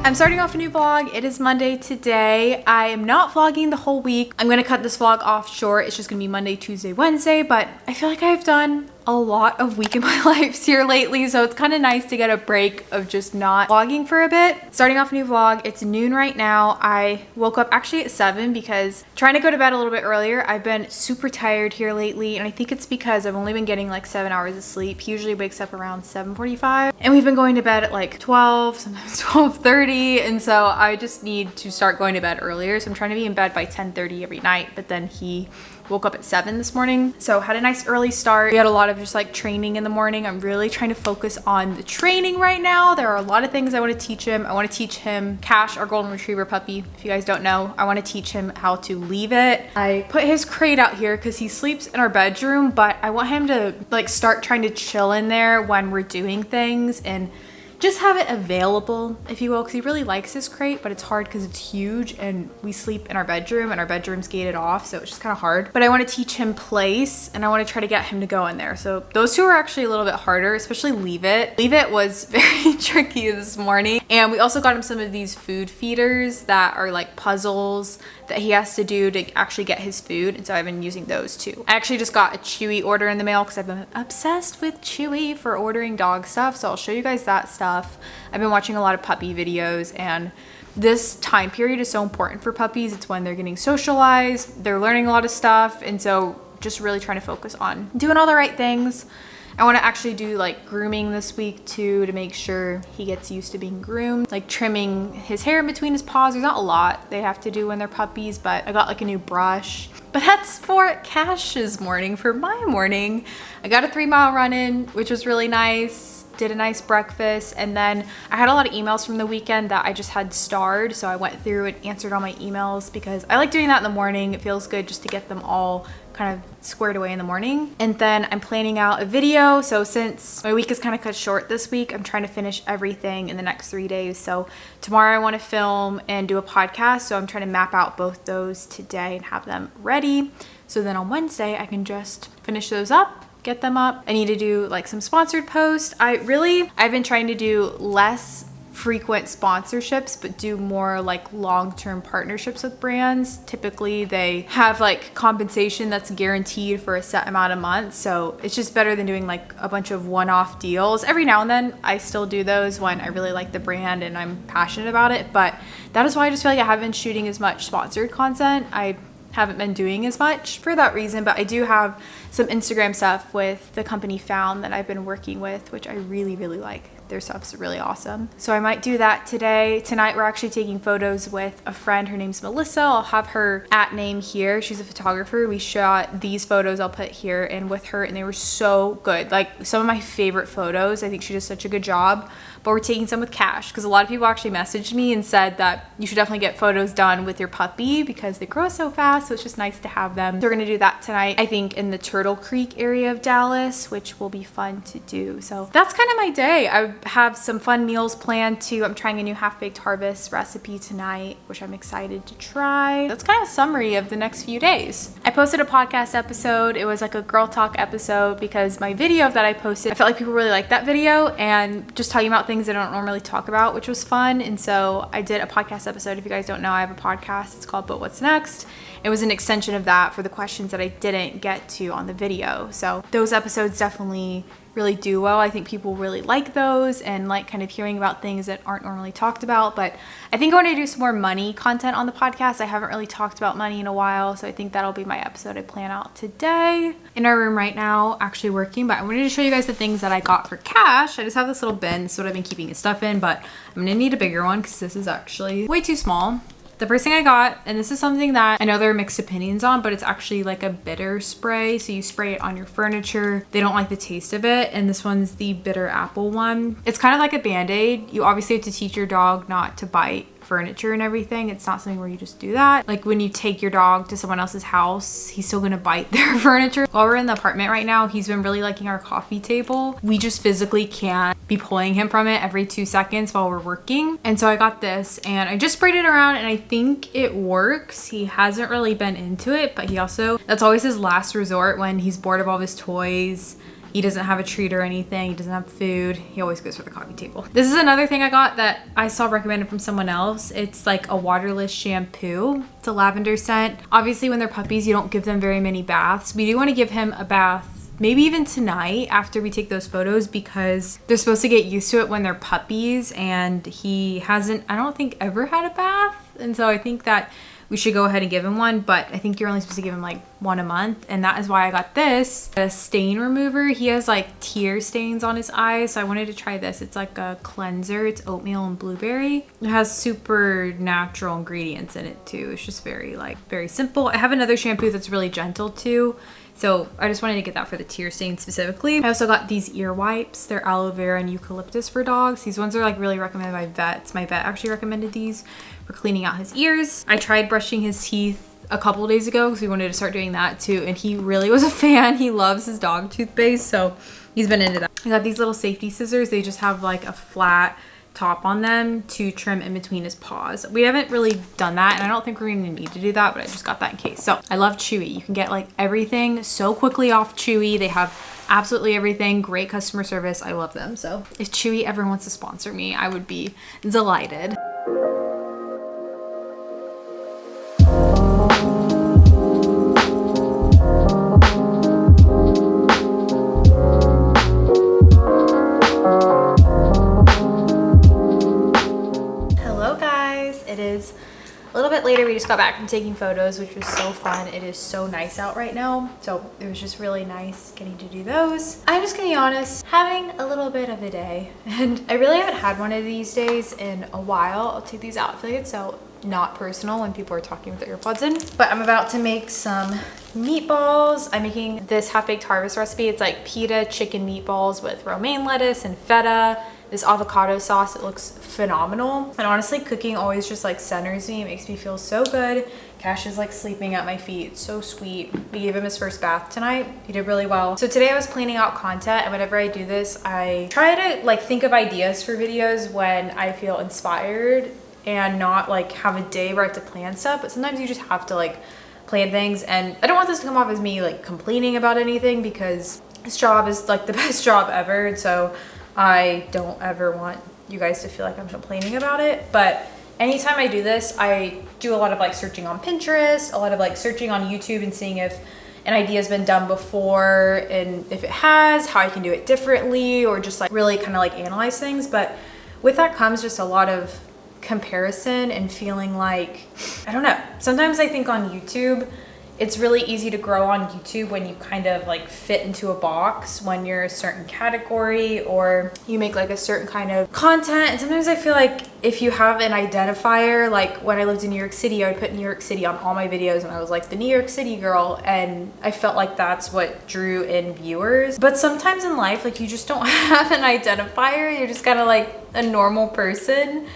I'm starting off a new vlog. It is Monday today. I am not vlogging the whole week. I'm gonna cut this vlog off short. It's just gonna be Monday, Tuesday, Wednesday, but I feel like I've done a lot of week in my lives here lately, so it's kind of nice to get a break of just not vlogging for a bit. Starting off a new vlog. It's noon right now. I woke up actually at 7 because trying to go to bed a little bit earlier. I've been super tired here lately, and I think it's because I've only been getting like 7 hours of sleep. He usually wakes up around 7:45, and we've been going to bed at like 12, sometimes 12:30, and so I just need to start going to bed earlier. So I'm trying to be in bed by 10:30 every night, but then he woke up at 7 this morning, so had a nice early start. We had a lot of just like training in the morning. I'm really trying to focus on the training right now. There are a lot of things I want to teach him. I want to teach him Cash, our golden retriever puppy. If you guys don't know, I want to teach him how to leave it. I put his crate out here because he sleeps in our bedroom, but I want him to like start trying to chill in there when we're doing things and just have it available, if you will, because he really likes his crate, but it's hard because it's huge and we sleep in our bedroom and our bedroom's gated off, so it's just kind of hard. But I want to teach him place and I want to try to get him to go in there. So those two are actually a little bit harder, especially Leave It. Leave It was very tricky this morning. And we also got him some of these food feeders that are like puzzles that he has to do to actually get his food, and so I've been using those too. I actually just got a Chewy order in the mail because I've been obsessed with Chewy for ordering dog stuff, so I'll show you guys that stuff. I've been watching a lot of puppy videos, and this time period is so important for puppies. It's when they're getting socialized, they're learning a lot of stuff, and so just really trying to focus on doing all the right things. I want to actually do like grooming this week too, to make sure he gets used to being groomed, like trimming his hair in between his paws. There's not a lot they have to do when they're puppies, but I got like a new brush. But that's for Cash's morning. For my morning, I got a 3-mile run in, which was really nice. Did a nice breakfast, and then I had a lot of emails from the weekend that I just had starred, so I went through and answered all my emails because I like doing that in the morning. It feels good just to get them all kind of squared away in the morning. And then I'm planning out a video, so since my week is kind of cut short this week, I'm trying to finish everything in the next 3 days. So tomorrow I want to film and do a podcast, so I'm trying to map out both those today and have them ready, so then on Wednesday I can just finish those up, get them up. I need to do like some sponsored posts. I've been trying to do less frequent sponsorships, but do more like long-term partnerships with brands. Typically they have like compensation that's guaranteed for a set amount of months, so it's just better than doing like a bunch of one-off deals. Every now and then I still do those when I really like the brand and I'm passionate about it, but that is why I just feel like I haven't been shooting as much sponsored content. I haven't been doing as much for that reason, but I do have some Instagram stuff with the company Found that I've been working with, which I really like. Their stuff's really awesome. So I might do that today. Tonight we're actually taking photos with a friend. Her name's Melissa. I'll have her @name here. She's a photographer. We shot these photos I'll put here and with her, and they were so good. Like some of my favorite photos. I think she does such a good job. But we're taking some with Cash because a lot of people actually messaged me and said that you should definitely get photos done with your puppy because they grow so fast, so it's just nice to have them. So we're gonna do that tonight, I think in the Turtle Creek area of Dallas, which will be fun to do. So that's kind of my day. I have some fun meals planned too. I'm trying a new half-baked harvest recipe tonight, which I'm excited to try. That's kind of a summary of the next few days. I posted a podcast episode. It was like a girl talk episode because my video that I posted, I felt like people really liked that video and just talking about things I don't normally talk about, which was fun. And so I did a podcast episode. If you guys don't know, I have a podcast. It's called But What's Next. It was an extension of that for the questions that I didn't get to on the video. So those episodes definitely really do well. I think people really like those and like kind of hearing about things that aren't normally talked about. But I think I want to do some more money content on the podcast. I haven't really talked about money in a while, so I think that'll be my episode I plan out today. In our room right now, actually working, but I wanted to show you guys the things that I got for Cash. I just have this little bin. This is what I've been keeping his stuff in, but I'm gonna need a bigger one because this is actually way too small. The first thing I got, and this is something that I know there are mixed opinions on, but it's actually like a bitter spray. So you spray it on your furniture. They don't like the taste of it. And this one's the bitter apple one. It's kind of like a Band-Aid. You obviously have to teach your dog not to bite furniture and everything. It's not something where you just do that. Like when you take your dog to someone else's house, he's still gonna bite their furniture. While we're in the apartment right now, he's been really liking our coffee table. We just physically can't be pulling him from it every 2 seconds while we're working. And so I got this and I just sprayed it around and I think it works. He hasn't really been into it, but he also, that's always his last resort when he's bored of all his toys He doesn't have a treat or anything. He doesn't have food. He always goes for the coffee table. This is another thing I got that I saw recommended from someone else. It's like a waterless shampoo. It's a lavender scent. Obviously, when they're puppies, you don't give them very many baths. We do want to give him a bath maybe even tonight after we take those photos, because they're supposed to get used to it when they're puppies, and he hasn't, I don't think, ever had a bath. And so I think that we should go ahead and give him one, but I think you're only supposed to give him like one a month. And that is why I got this, a stain remover. He has like tear stains on his eyes, so I wanted to try this. It's like a cleanser. It's oatmeal and blueberry. It has super natural ingredients in it too. It's just very simple. I have another shampoo that's really gentle too. So I just wanted to get that for the tear stain specifically. I also got these ear wipes. They're aloe vera and eucalyptus for dogs. These ones are like really recommended by vets. My vet actually recommended these for cleaning out his ears. I tried brushing his teeth a couple days ago because we wanted to start doing that too, and he really was a fan. He loves his dog toothpaste, so he's been into that. I got these little safety scissors. They just have like a flat top on them to trim in between his paws. We haven't really done that, and I don't think we're gonna need to do that, but I just got that in case. So I love Chewy. You can get like everything so quickly off Chewy. They have absolutely everything. Great customer service. I love them. So if Chewy ever wants to sponsor me, I would be delighted. A little bit later, we just got back from taking photos, which was so fun. It is so nice out right now, so it was just really nice getting to do those. I'm just gonna be honest, having a little bit of a day, and I really haven't had one of these days in a while. I'll take these out. I feel like it's so not personal when people are talking with their earpods in. But I'm about to make some meatballs. I'm making this half-baked harvest recipe. It's like pita chicken meatballs with romaine lettuce and feta. This avocado sauce, it looks phenomenal. And honestly, cooking always just like centers me. It makes me feel so good. Cash is like sleeping at my feet. It's so sweet. We gave him his first bath tonight. He did really well. So today I was planning out content, and whenever I do this, I try to like think of ideas for videos when I feel inspired and not like have a day where I have to plan stuff. But sometimes you just have to like plan things, and I don't want this to come off as me like complaining about anything, because this job is like the best job ever. And so I don't ever want you guys to feel like I'm complaining about it. But anytime I do this, I do a lot of like searching on Pinterest, a lot of like searching on YouTube and seeing if an idea has been done before, and if it has, how I can do it differently, or just like really kind of like analyze things. But with that comes just a lot of comparison and feeling like, I don't know, sometimes I think on YouTube, it's really easy to grow on YouTube when you kind of like fit into a box when you're a certain category or you make like a certain kind of content. And sometimes I feel like if you have an identifier, like when I lived in New York City, I would put New York City on all my videos and I was like the New York City girl, and I felt like that's what drew in viewers. But sometimes in life, like you just don't have an identifier. You're just kind of like a normal person.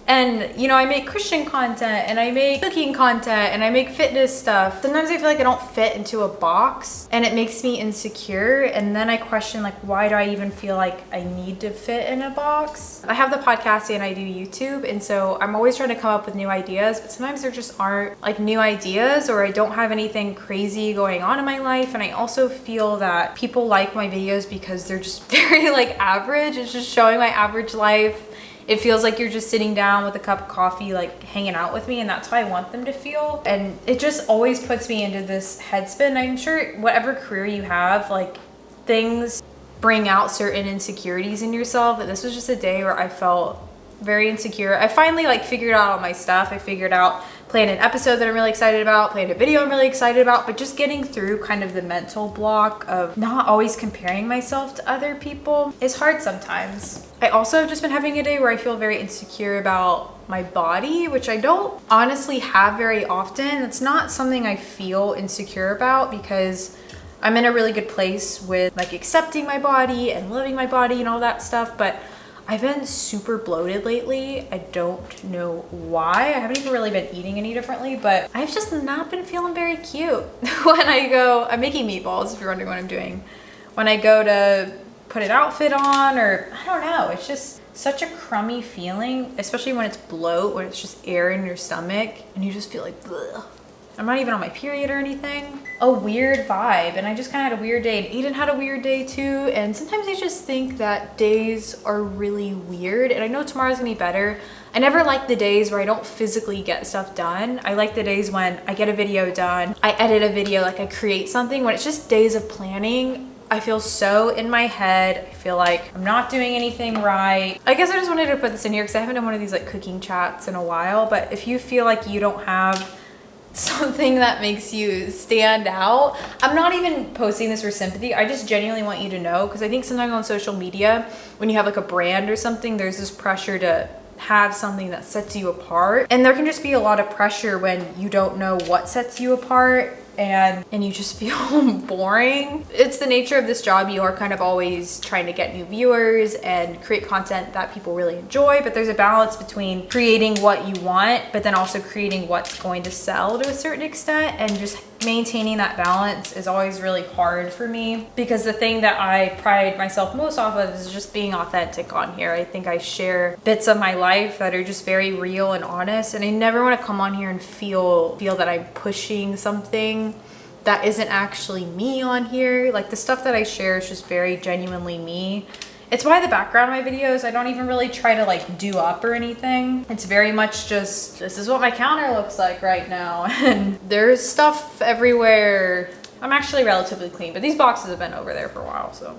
And you know, I make Christian content and I make cooking content and I make fitness stuff. Sometimes I feel like I don't fit into a box and it makes me insecure. And then I question like, why do I even feel like I need to fit in a box? I have the podcast and I do YouTube. And so I'm always trying to come up with new ideas, but sometimes there just aren't like new ideas, or I don't have anything crazy going on in my life. And I also feel that people like my videos because they're just very like average. It's just showing my average life. It feels like you're just sitting down with a cup of coffee, like hanging out with me, and that's how I want them to feel. And it just always puts me into this headspin. I'm sure whatever career you have, like things bring out certain insecurities in yourself. And this was just a day where I felt very insecure. I finally like figured out all my stuff. I figured out planned an episode that I'm really excited about, planned a video I'm really excited about, but just getting through kind of the mental block of not always comparing myself to other people is hard sometimes. I also have just been having a day where I feel very insecure about my body, which I don't honestly have very often. It's not something I feel insecure about because I'm in a really good place with like accepting my body and loving my body and all that stuff, but I've been super bloated lately. I don't know why. I haven't even really been eating any differently, but I've just not been feeling very cute. When I go, I'm making meatballs if you're wondering what I'm doing. When I go to put an outfit on, or I don't know, it's just such a crummy feeling, especially when it's bloat, when it's just air in your stomach and you just feel like, bleh. I'm not even on my period or anything. A weird vibe, and I just kind of had a weird day, and Aiden had a weird day too. And sometimes I just think that days are really weird, and I know tomorrow's gonna be better. I never like the days where I don't physically get stuff done. I like the days when I get a video done, I edit a video, like I create something. When it's just days of planning, I feel so in my head. I feel like I'm not doing anything right. I guess I just wanted to put this in here because I haven't done one of these like cooking chats in a while. But if you feel like you don't have something that makes you stand out, I'm not even posting this for sympathy. I just genuinely want you to know, because I think sometimes on social media, when you have like a brand or something, there's this pressure to have something that sets you apart. And there can just be a lot of pressure when you don't know what sets you apart, and you just feel boring. It's the nature of this job. You are kind of always trying to get new viewers and create content that people really enjoy, but there's a balance between creating what you want, but then also creating what's going to sell to a certain extent, and just maintaining that balance is always really hard for me, because the thing that I pride myself most off of is just being authentic on here. I think I share bits of my life that are just very real and honest, and I never want to come on here and feel that I'm pushing something that isn't actually me on here. Like, the stuff that I share is just very genuinely me. It's why the background of my videos, I don't even really try to like do up or anything. It's very much just, this is what my counter looks like right now. And there's stuff everywhere. I'm actually relatively clean, but these boxes have been over there for a while. So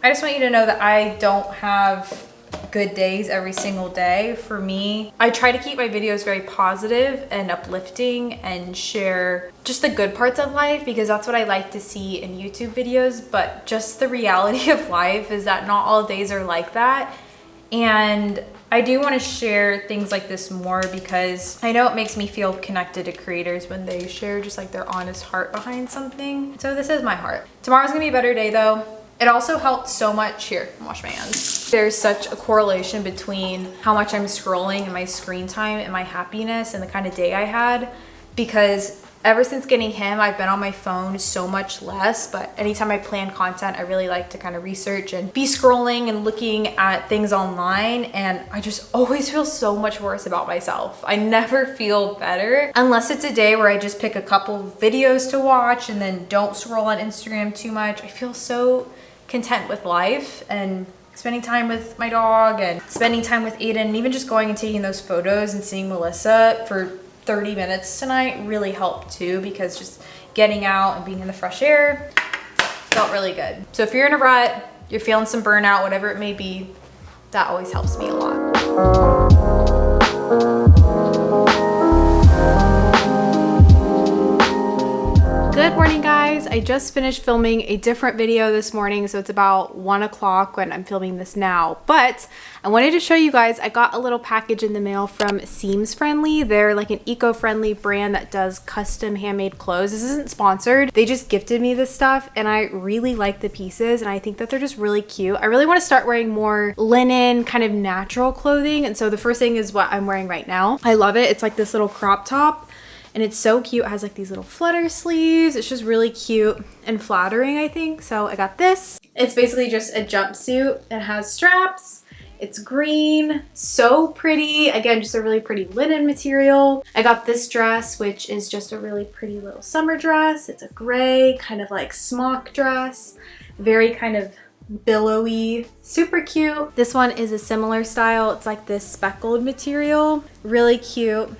I just want you to know that I don't have good days every single day. For me, I try to keep my videos very positive and uplifting and share just the good parts of life, because that's what I like to see in YouTube videos. But just the reality of life is that not all days are like that. And I do want to share things like this more, because I know it makes me feel connected to creators when they share just like their honest heart behind something. So this is my heart. Tomorrow's gonna be a better day though. It also helped so much. Here, wash my hands. There's such a correlation between how much I'm scrolling and my screen time and my happiness and the kind of day I had, because ever since getting him, I've been on my phone so much less. But anytime I plan content, I really like to kind of research and be scrolling and looking at things online, and I just always feel so much worse about myself. I never feel better unless it's a day where I just pick a couple videos to watch and then don't scroll on Instagram too much. I feel so content with life, and spending time with my dog and spending time with Aiden, and even just going and taking those photos and seeing Melissa for 30 minutes tonight really helped too, because just getting out and being in the fresh air felt really good. So if you're in a rut, you're feeling some burnout, whatever it may be, that always helps me a lot. Good morning, guys. I just finished filming a different video this morning, so it's about 1 o'clock when I'm filming this now. But I wanted to show you guys, I got a little package in the mail from Seams Friendly. They're like an eco-friendly brand that does custom handmade clothes. This isn't sponsored. They just gifted me this stuff, and I really like the pieces, and I think that they're just really cute. I really want to start wearing more linen, kind of natural clothing, and so the first thing is what I'm wearing right now. I love it. It's like this little crop top. And it's so cute. It has like these little flutter sleeves. It's just really cute and flattering, I think. So I got this. It's basically just a jumpsuit. It has straps. It's green. So pretty. Again, just a really pretty linen material. I got this dress, which is just a really pretty little summer dress. It's a gray kind of like smock dress. Very kind of billowy, super cute. This one is a similar style. It's like this speckled material. Really cute.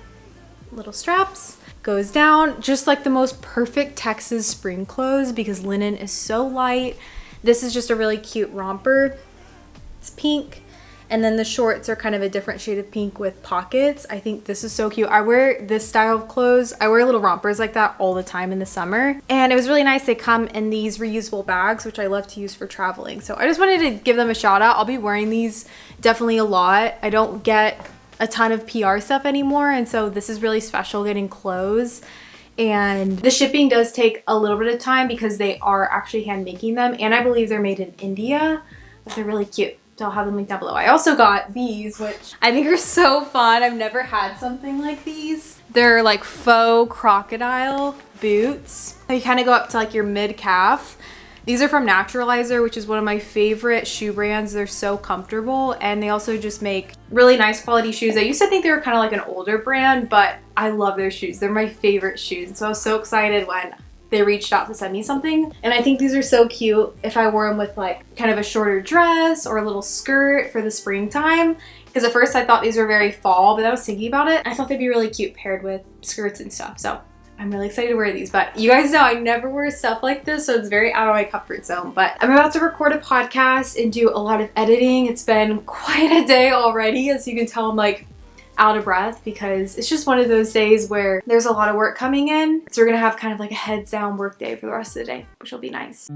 Little straps. Goes down, just like the most perfect Texas spring clothes, because linen is so light. This is just a really cute romper. It's pink, and then the shorts are kind of a different shade of pink with pockets. I think this is so cute. I wear this style of clothes. I wear little rompers like that all the time in the summer, and it was really nice. They come in these reusable bags, which I love to use for traveling. So I just wanted to give them a shout out. I'll be wearing these definitely a lot. I don't get a ton of PR stuff anymore, and so this is really special getting clothes. And the shipping does take a little bit of time because they are actually hand making them, and I believe they're made in India, but they're really cute. So I'll have them linked down below. I also got these, which I think are so fun. I've never had something like these. They're like faux crocodile boots. They kind of go up to like your mid calf. These are from Naturalizer, which is one of my favorite shoe brands. They're so comfortable, and they also just make really nice quality shoes. I used to think they were kind of like an older brand, but I love their shoes. They're my favorite shoes. And so I was so excited when they reached out to send me something. And I think these are so cute if I wore them with like kind of a shorter dress or a little skirt for the springtime. Because at first I thought these were very fall, but I was thinking about it. I thought they'd be really cute paired with skirts and stuff. So I'm really excited to wear these, but you guys know I never wear stuff like this, so it's very out of my comfort zone. But I'm about to record a podcast and do a lot of editing. It's been quite a day already. As you can tell, I'm like out of breath because it's just one of those days where there's a lot of work coming in. So we're gonna have kind of like a heads down work day for the rest of the day, which will be nice.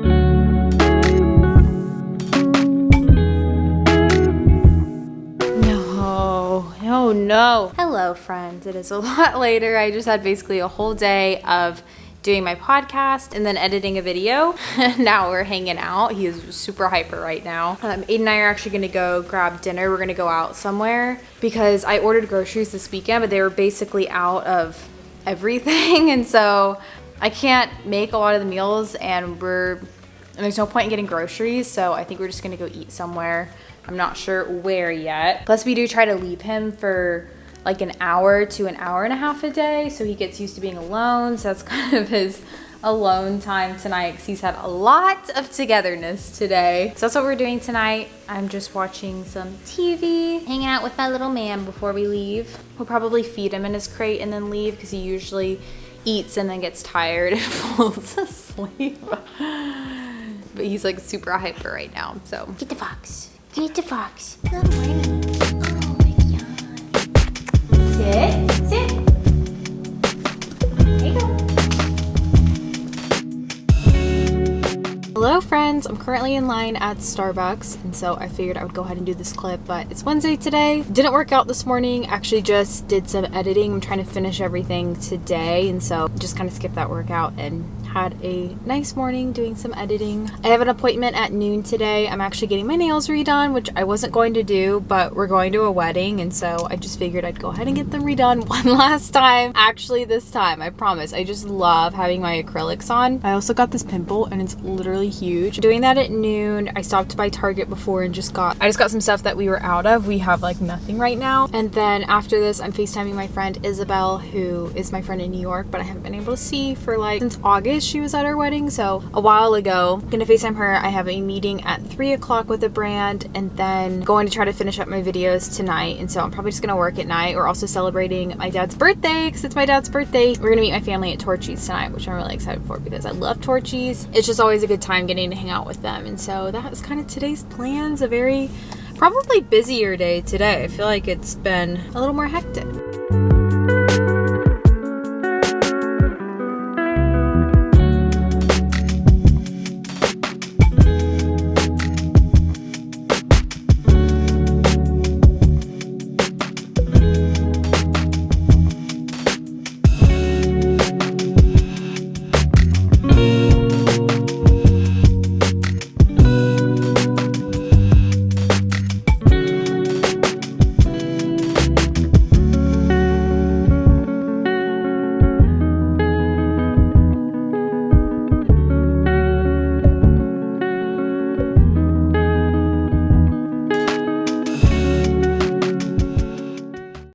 Oh no. Hello friends, it is a lot later. I just had basically a whole day of doing my podcast and then editing a video. Now we're hanging out. He is super hyper right now. Aiden and I are actually gonna go grab dinner. We're gonna go out somewhere because I ordered groceries this weekend, but they were basically out of everything. And so I can't make a lot of the meals and there's no point in getting groceries. So I think we're just gonna go eat somewhere. I'm not sure where yet. Plus we do try to leave him for like an hour to an hour and a half a day, so he gets used to being alone. So that's kind of his alone time tonight because he's had a lot of togetherness today. So that's what we're doing tonight. I'm just watching some TV, hanging out with my little man before we leave. We'll probably feed him in his crate and then leave because he usually eats and then gets tired and falls asleep. But he's like super hyper right now, so. Get the fox. Get the fox. Good morning. Oh my god. Sit. Sit. There you go. Hello friends, I'm currently in line at Starbucks, and so I figured I would go ahead and do this clip, but it's Wednesday today. Didn't work out this morning, actually just did some editing. I'm trying to finish everything today, and so just kind of skipped that workout and had a nice morning doing some editing. I have an appointment at noon today. I'm actually getting my nails redone, which I wasn't going to do, but we're going to a wedding, and so I just figured I'd go ahead and get them redone one last time. Actually this time, I promise. I just love having my acrylics on. I also got this pimple and it's literally huge. Doing that at noon. I stopped by Target before and I just got some stuff that we were out of. We have like nothing right now. And then after this, I'm FaceTiming my friend Isabel, who is my friend in New York, but I haven't been able to see for like since August. She was at our wedding, so a while ago. I'm gonna FaceTime her. I have a meeting at 3 o'clock with a brand and then going to try to finish up my videos tonight. And so I'm probably just gonna work at night. We're also celebrating my dad's birthday because it's my dad's birthday. We're gonna meet my family at Torchy's tonight, which I'm really excited for because I love Torchy's. It's just always a good time getting to hang out with them. And so that was kind of today's plans. A very probably busier day today. I feel like it's been a little more hectic.